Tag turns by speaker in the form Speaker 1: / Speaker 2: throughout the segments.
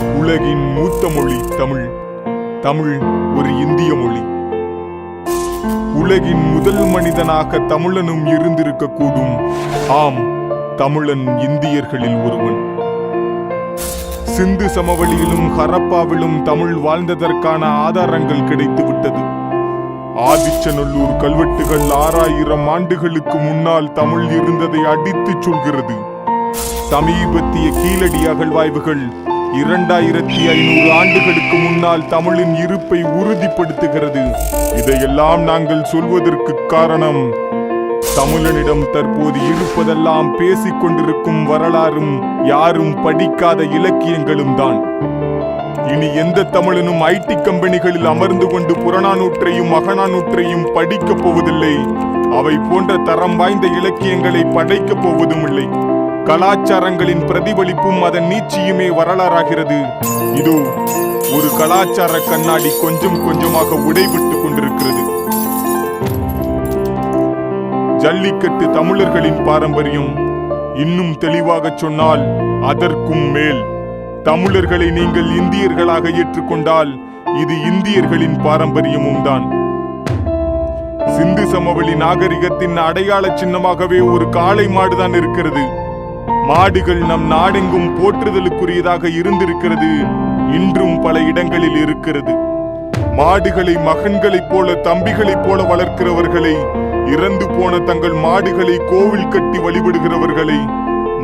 Speaker 1: உலகின் மூத்த மொழி தமிழ். தமிழ் ஒரு இந்திய மொழி. உலகின் முதல் மனிதனாக தமிழனும் இருந்திருக்க கூடும். ஆம், தமிழன் இந்தியர்களில் ஒருவன். சிந்து சமவெளியிலும் ஹரப்பாவிலும் தமிழ் வாழ்ந்ததற்கான ஆதாரங்கள் கிடைத்துவிட்டது. ஆதிச்சநல்லூர் கல்வெட்டுகள் 6000 ஆண்டுகளுக்கு முன்னால் தமிழ் இருந்ததை அடித்துச் சொல்கிறது. சமீபத்திய கீழடி அகழ்வாய்வுகள் 2500 ஆண்டுகளுக்கு முன்னால் தமிழின் இருப்பை உறுதிப்படுத்துகிறது. இதையெல்லாம் நாங்கள் சொல்வதற்கு காரணம், தமிழனிடம் தற்போது இருப்பதெல்லாம் பேசிக் கொண்டிருக்கும் வரலாறும் யாரும் படிக்காத இலக்கியங்களும் தான். இனி எந்த தமிழனும் ஐடி கம்பெனிகளில் அமர்ந்து கொண்டு புறநானூற்றையும் அகநானூற்றையும் படிக்கப் போவதில்லை. அவை போன்ற தரம் வாய்ந்த இலக்கியங்களை படைக்கப் போவதும் இல்லை. கலாச்சாரங்களின் பிரதிபலிப்பும் அதன் நீட்சியுமே வரலாறாகிறது. இதோ ஒரு கலாச்சார கண்ணாடி கொஞ்சம் கொஞ்சமாக உடைபட்டுக் கொண்டிருக்கிறது. ஜல்லிக்கட்டு தமிழர்களின் பாரம்பரியம். இன்னும் தெளிவாக சொன்னால் அதற்கும் மேல். தமிழர்களை நீங்கள் இந்தியர்களாக ஏற்றுக்கொண்டால் இது இந்தியர்களின் பாரம்பரியமும் தான். சிந்து சமவெளி நாகரிகத்தின் அடையாள சின்னமாகவே ஒரு காளை மாடுதான் இருக்கிறது. மாடுகள் நம் நாடெங்கும் போற்றுதலுக்குரியதாக இருந்திருக்கிறது. இன்றும் பல இடங்களில் இருக்கிறது. மாடுகளை மகன்களைப் போல தம்பிகளைப் போல வளர்க்கிறவர்களை, இறந்து போன தங்கள் மாடுகளை கோவில் கட்டி வழிபடுகிறவர்களை,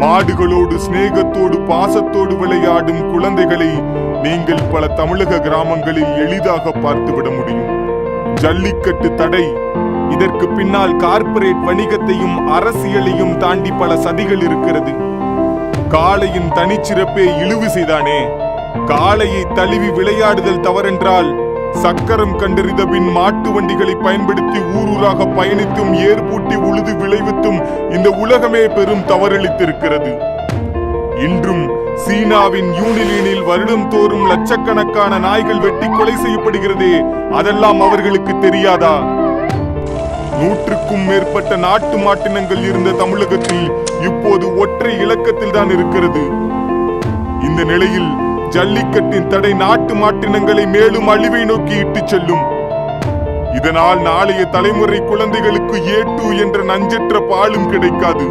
Speaker 1: மாடுகளோடு சிநேகத்தோடு பாசத்தோடு விளையாடும் குழந்தைகளை நீங்கள் பல தமிழக கிராமங்களில் எளிதாக பார்த்துவிட முடியும். ஜல்லிக்கட்டு தடை. இதற்கு பின்னால் கார்ப்பரேட் வணிகத்தையும் அரசியலையும் தாண்டி பல சதிகள் இருக்கிறது. காளையின் தனிச்சிறப்பே இழுவிசைதானே. காளையை தழுவி விளையாடுதல் தவறென்றால், சக்கரம் கண்டறிந்த பின் மாட்டு வண்டிகளை பயன்படுத்தி ஊரூராக பயணித்தும் ஏற்பூட்டி உழுது விளைவித்தும் இந்த உலகமே பெரும் தவறளித்திருக்கிறது. இன்றும் சீனாவின் யூனிலீனில் வருடம் தோறும் லட்சக்கணக்கான நாய்கள் வெட்டி கொலை செய்யப்படுகிறதே, அதெல்லாம் அவர்களுக்கு தெரியாதா? 100க்கும் மேற்பட்ட நாட்டு மாட்டினங்கள் இருந்த தமிழகத்தில் இப்போது ஒற்றை இலக்கத்தில் தான் இருக்கிறது. இந்த நிலையில் ஜல்லிக்கட்டின் தடை நாட்டு மாட்டினங்களை மேலும் அழிவை நோக்கி இட்டுச் செல்லும். இதனால் நாளைய தலைமுறை குழந்தைகளுக்கு A2 என்ற நஞ்சற்ற பாலும் கிடைக்காது.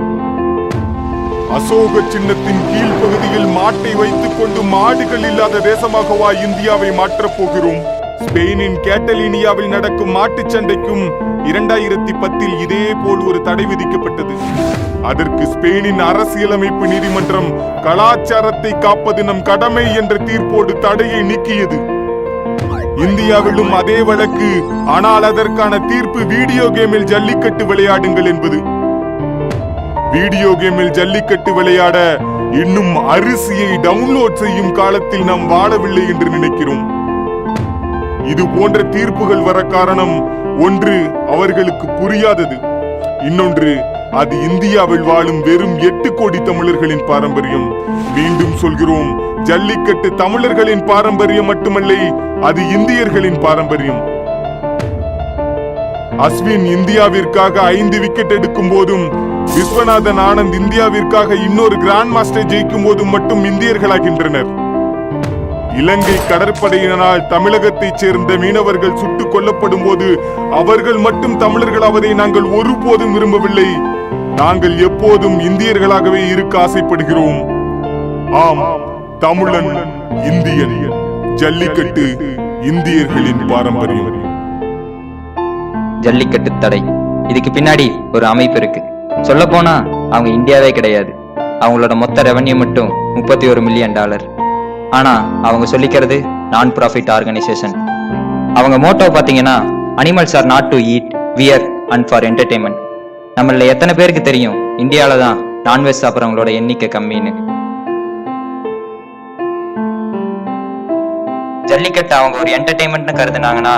Speaker 1: அசோக சின்னத்தின் கீழ்ப்பகுதியில் மாட்டை வைத்துக் கொண்டு மாடுகள் இல்லாத தேசமாகவா இந்தியாவை மாற்றப் போகிறோம்? ஸ்பெயினின் கேட்டலீனியாவில் நடக்கும் மாட்டுச் சண்டைக்கும் 2010 இதே போல் ஒரு தடை விதிக்கப்பட்டது. அதற்கு ஸ்பெயினின் அரசியலமைப்பு நீதிமன்றம் கலாச்சாரத்தை காப்பது நம் கடமை என்ற தீர்ப்போடு தடையை நீக்கியது. இந்தியாவிலும் அதே வழக்கு. ஆனால் அதற்கான தீர்ப்பு வீடியோ கேமில் ஜல்லிக்கட்டு விளையாடுங்கள் என்பது. வீடியோ கேமில் ஜல்லிக்கட்டு விளையாட இன்னும் அரிசியை டவுன்லோட் செய்யும் காலத்தில் நாம் வாழவில்லை என்று நினைக்கிறோம். இது போன்ற தீர்ப்புகள் வர காரணம், ஒன்று அவர்களுக்கு புரியாதது, இன்னொன்று அது இந்தியாவில் வாழும் வெறும் 8 கோடி தமிழர்களின் பாரம்பரியம். மீண்டும் சொல்கிறோம், ஜல்லிக்கட்டு தமிழர்களின் பாரம்பரியம் மட்டுமல்ல, அது இந்தியர்களின் பாரம்பரியம். அஸ்வின் இந்தியாவிற்காக 5 விக்கெட் எடுக்கும் போதும், விஸ்வநாதன் ஆனந்த் இந்தியாவிற்காக இன்னொரு கிராண்ட் மாஸ்டர் ஜெயிக்கும் போதும் மட்டும் இந்தியர்களாகின்றனர். இலங்கை கடற்படையினால் தமிழகத்தைச் சேர்ந்த மீனவர்கள் சுட்டுக் கொல்லப்படும் போது அவர்கள் மட்டும் தமிழர்களாவதை நாங்கள் ஒருபோதும் விரும்பவில்லை. நாங்கள் எப்போதும் இந்தியர்களாகவே இருக்க ஆசைப்படுகிறோம். ஆம், தமிழன் இந்தியன். ஜல்லிக்கட்டு இந்தியர்களின் பாரம்பரியம்.
Speaker 2: ஜல்லிக்கட்டு தடை, இதுக்கு பின்னாடி ஒரு அமைப்பு இருக்கு. சொல்ல போனா அவங்க இந்தியாவே கிடையாது. அவங்களோட மொத்த ரெவன்யூ மட்டும் $31 மில்லியன். ஆனா அவங்க சொல்லிக்கிறது நான் ப்ராஃபிட் ஆர்கனைசேஷன். அவங்க மோட்டோ பாத்தீங்கன்னா, animals are not to eat, wear and for entertainment. நம்மள எத்தனை பேருக்கு தெரியும் இந்தியாவில தான் நான்வெஜ் சாப்பிட்றவங்களோட எண்ணிக்கை கம்மின்னு? ஜல்லிக்கட்டு அவங்க ஒரு என்டர்டெயின்மெண்ட்னு கருதுனாங்கன்னா,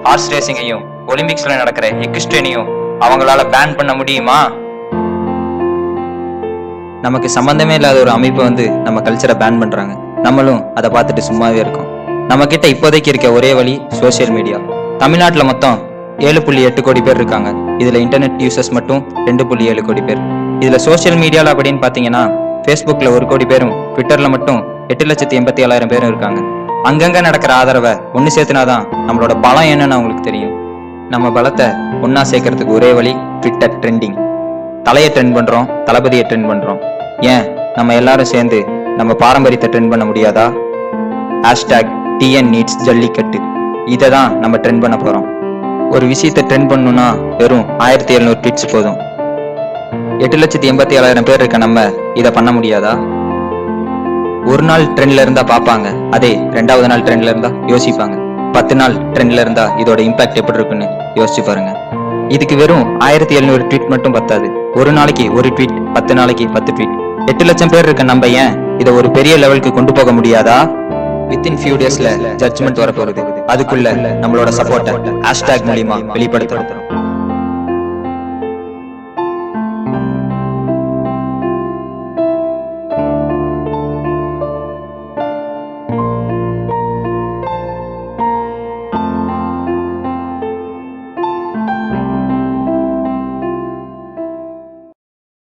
Speaker 2: ஹார்ஸ் ரேசிங்கையும் ஒலிம்பிக்ஸ்ல நடக்கிற எக்ஸ்ட்ரேனையும் அவங்களால பேன் பண்ண முடியுமா? நமக்கு சம்பந்தமே இல்லாத ஒரு அமைப்பு வந்து நம்ம கல்ச்சரை பேன் பண்றாங்க. நம்மளும் அதை பார்த்துட்டு சும்மாவே இருக்கோம். நம்ம கிட்ட இப்போதைக்கு இருக்க ஒரே வழி சோசியல் மீடியா. தமிழ்நாட்டில் மொத்தம் 7.8 கோடி பேர் இருக்காங்க. இதுல இன்டர்நெட் யூசர்ஸ் மட்டும் 2.7 கோடி பேர். இதுல சோசியல் மீடியால அப்படின்னு பாத்தீங்கன்னா, ஃபேஸ்புக்ல 1 கோடி பேரும், ட்விட்டர்ல மட்டும் 8,87,000 பேரும் இருக்காங்க. அங்கங்க நடக்கிற ஆதரவை ஒன்று சேர்த்துனாதான் நம்மளோட பலம் என்னன்னு அவங்களுக்கு தெரியும். நம்ம பலத்தை ஒன்னா சேர்க்கறதுக்கு ஒரே வழி ட்விட்டர் ட்ரெண்டிங். தலையை ட்ரெண்ட் பண்றோம், தளபதியை ட்ரெண்ட் பண்றோம். ஏன் நம்ம எல்லாரும் சேர்ந்து நம்ம பாரம்பரியத்தை ட்ரெண்ட் பண்ண முடியாதா? #TN needs jallikattu. இதை தான் நம்ம ட்ரெண்ட் பண்ண போறோம். ஒரு விஷயத்தை ட்ரெண்ட் பண்ணணும்னா வெறும் 1700 ட்வீட்ஸ் போதும். 8,87,000 பேர் இருக்க நம்ம இதை பண்ண முடியாதா? ஒரு நாள் ட்ரெண்ட்ல இருந்தா பார்ப்பாங்க, அதே 2வது நாள் ட்ரெண்ட்ல இருந்தா யோசிப்பாங்க. 10 நாள் ட்ரெண்ட்ல இருந்தா இதோட இம்பாக்ட் எப்படி இருக்குன்னு யோசிச்சு பாருங்க. இதுக்கு வெறும் 1700 ட்வீட் மட்டும் பத்தாது. ஒரு நாளைக்கு ஒரு ட்வீட், 10 நாளைக்கு 10 ட்வீட். 8 லட்சம் பேர் இருக்க நம்ம ஏன் இதை ஒரு பெரிய லெவலுக்கு கொண்டு போக முடியாதா? வித்தின் ஃபியூ டேஸ்ல ஜட்ஜ்மெண்ட் வரப்போகுது. அதுக்குள்ள நம்மளோட சப்போர்ட்டை #மூலியமா வெளிப்படுத்துறோம்.